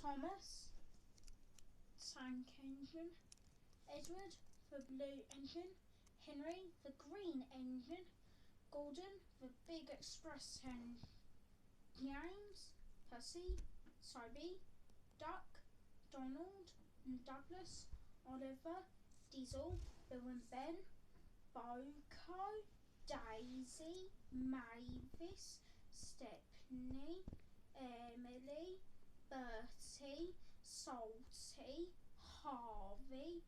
Thomas, tank engine. Edward, the blue engine. Henry, the green engine. Gordon, the big express engine. James, Percy, Toby, Duck, Donald and Douglas, Oliver, Diesel, Bill and Ben, Boko, Daisy, Mavis, Stepney, Emily, Bertie, Salty, Harvey,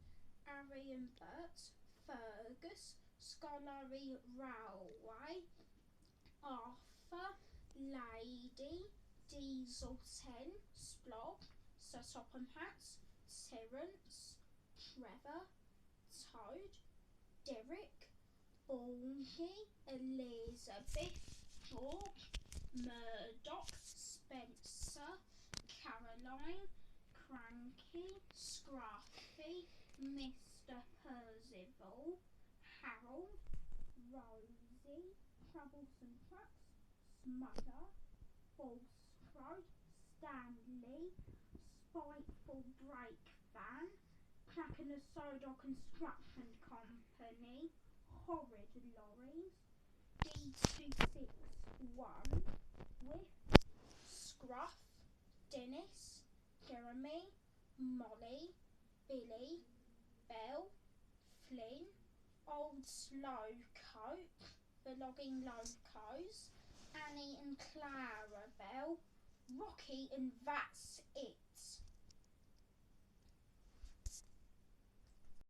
Harry and Bert, Fergus, Scullery Railway, Arthur, Lady, Diesel 10, Splog, Sir Topham Hatt, Terence, Trevor, Toad, Derek, Baldy, Elizabeth, George, Murdoch, Spencer, Caroline, Cranky, Scruffy, Mr. Percival, Harold, Rosie, Troublesome Trucks, Smudger, False Crow, Stanley, Spiteful Brake Van, Crack and the Soda Construction Company, Horrid Lorries, D261, Whiff, Scruff, Dennis, Jeremy, Molly, Billy, Bell, Flynn, Old Slow Coke, the Logging Locos, Annie and Clara Bell, Rocky and That's It.